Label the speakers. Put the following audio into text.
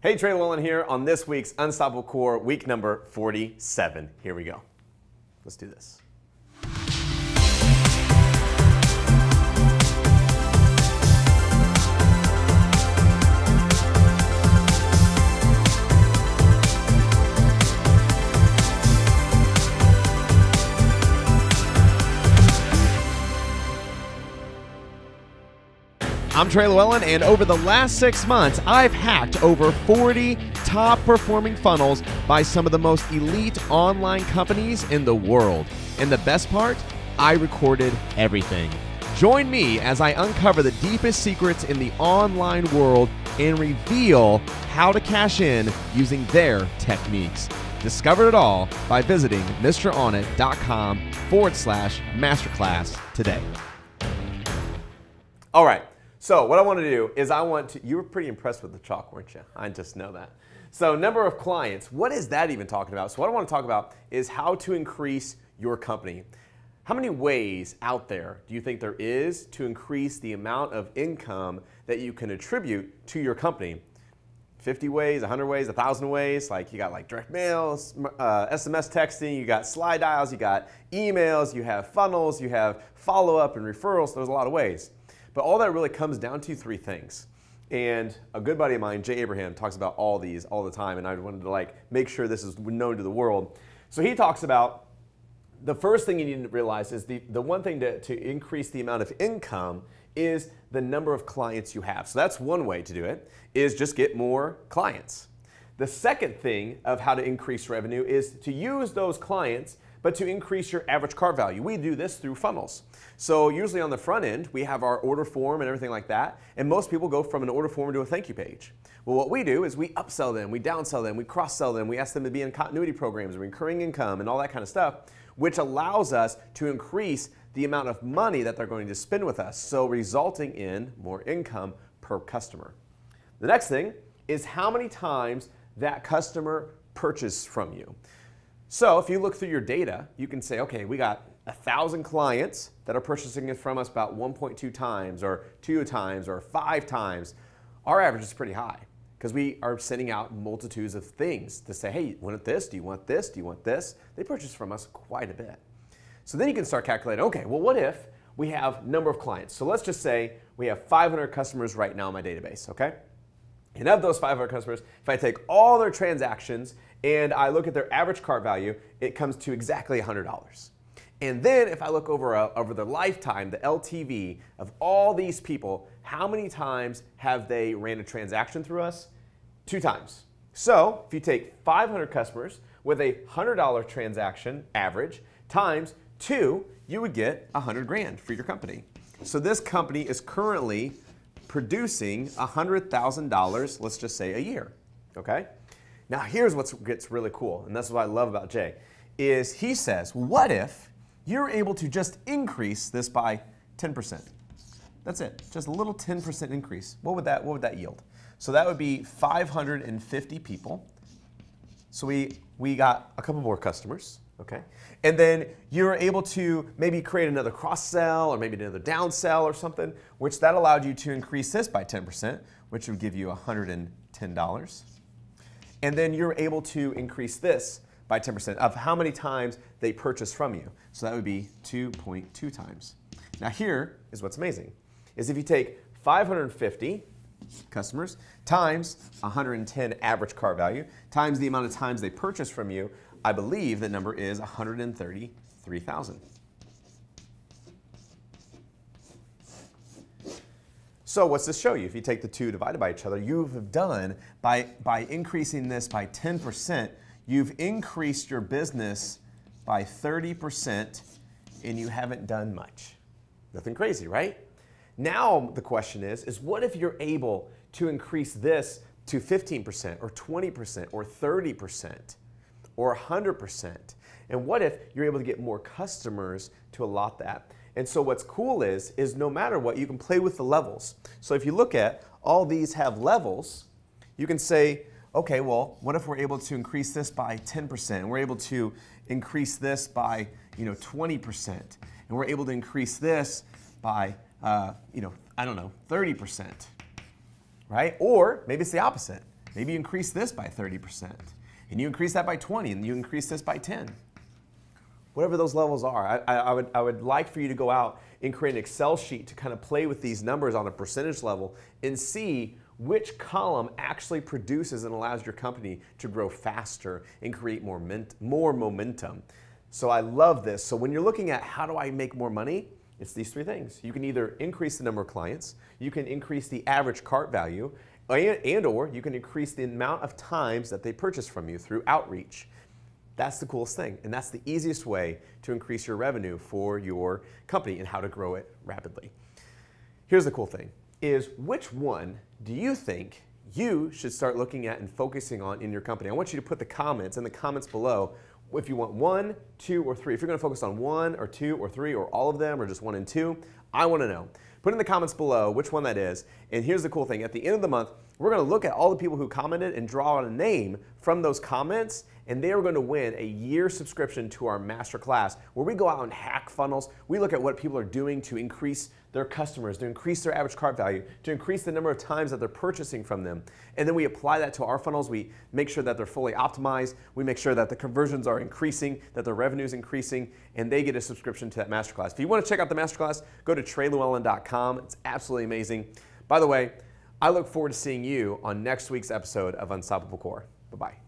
Speaker 1: Hey, Trey Lewellen here on this week's Unstoppable Core, week number 47. Here we go. Let's do this. I'm Trey Lewellen, and over the last 6 months, I've hacked over 40 top-performing funnels by some of the most elite online companies in the world. And the best part? I recorded everything. Join me as I uncover the deepest secrets in the online world and reveal how to cash in using their techniques. Discover it all by visiting MrOnIt.com/masterclass today. All right. So what I want to do is you were pretty impressed with the chalk, weren't you? I just know that. So number of clients, what is that even talking about? So what I want to talk about is how to increase your company. How many ways out there do you think there is to increase the amount of income that you can attribute to your company? 50 ways, 100 ways, 1,000 ways. Like you got like direct mails, SMS texting, you got slide dials, you got emails, you have funnels, you have follow-up and referrals. There's a lot of ways. But all that really comes down to 3 things. And a good buddy of mine, Jay Abraham, talks about all these all the time, and I wanted to make sure this is known to the world. So he talks about the first thing you need to realize is the one thing to increase the amount of income is the number of clients you have. So that's one way to do it, is just get more clients. The second thing of how to increase revenue is to use those clients but to increase your average cart value. We do this through funnels. So usually on the front end, we have our order form and everything like that, and most people go from an order form to a thank you page. Well, what we do is we upsell them, we downsell them, we cross-sell them, we ask them to be in continuity programs, recurring income, and all that kind of stuff, which allows us to increase the amount of money that they're going to spend with us, so resulting in more income per customer. The next thing is how many times that customer purchased from you. So if you look through your data, you can say, okay, we got 1,000 clients that are purchasing it from us about 1.2 times or 2 times or 5 times. Our average is pretty high because we are sending out multitudes of things to say, hey, you want this? Do you want this? Do you want this? They purchase from us quite a bit. So then you can start calculating, okay, well, what if we have number of clients? So let's just say we have 500 customers right now in my database, okay? And of those 500 customers, if I take all their transactions and I look at their average cart value, it comes to exactly $100. And then if I look over the lifetime, the LTV of all these people, how many times have they ran a transaction through us? 2 times. So if you take 500 customers with a $100 transaction average times 2, you would get 100 grand for your company. So this company is currently producing $100,000, let's just say a year, okay? Now here's what gets really cool, and that's what I love about Jay, is he says, what if you're able to just increase this by 10%? That's it, just a little 10% increase. What would that yield? So that would be 550 people. So we got a couple more customers, okay? And then you're able to maybe create another cross-sell or maybe another downsell or something, which that allowed you to increase this by 10%, which would give you $110. And then you're able to increase this by 10% of how many times they purchase from you. So that would be 2.2 times. Now here is what's amazing, is if you take 550 customers times 110 average cart value times the amount of times they purchase from you, I believe the number is 133,000. So what's this show you? If you take the 2 divided by each other, you've done, by increasing this by 10%, you've increased your business by 30% and you haven't done much. Nothing crazy, right? Now the question is what if you're able to increase this to 15% or 20% or 30%? Or 100%. And what if you're able to get more customers to allot that? And so what's cool is no matter what, you can play with the levels. So if you look at all these have levels, you can say, okay, well, what if we're able to increase this by 10%? And we're able to increase this by 20%. And we're able to increase this by, I don't know, 30%. Right? Or maybe it's the opposite. Maybe you increase this by 30%, and you increase that by 20, and you increase this by 10. Whatever those levels are, I would like for you to go out and create an Excel sheet to kind of play with these numbers on a percentage level and see which column actually produces and allows your company to grow faster and create more momentum. So I love this. So when you're looking at how do I make more money, it's these three things. You can either increase the number of clients, you can increase the average cart value, and or you can increase the amount of times that they purchase from you through outreach. That's the coolest thing, and that's the easiest way to increase your revenue for your company and how to grow it rapidly. Here's the cool thing, is which one do you think you should start looking at and focusing on in your company? I want you to put the comments in the comments below if you want 1, 2, or 3. If you're going to focus on 1 or 2 or 3 or all of them or just 1 and 2, I want to know. Put in the comments below which one that is. And here's the cool thing. At the end of the month, we're going to look at all the people who commented and draw out a name from those comments, and they are going to win a year subscription to our masterclass where we go out and hack funnels. We look at what people are doing to increase their customers, to increase their average cart value, to increase the number of times that they're purchasing from them. And then we apply that to our funnels. We make sure that they're fully optimized. We make sure that the conversions are increasing, that the revenue is increasing, and they get a subscription to that masterclass. If you want to check out the masterclass, go to TreyLewellen.com. It's absolutely amazing. By the way, I look forward to seeing you on next week's episode of Unstoppable Core. Bye-bye.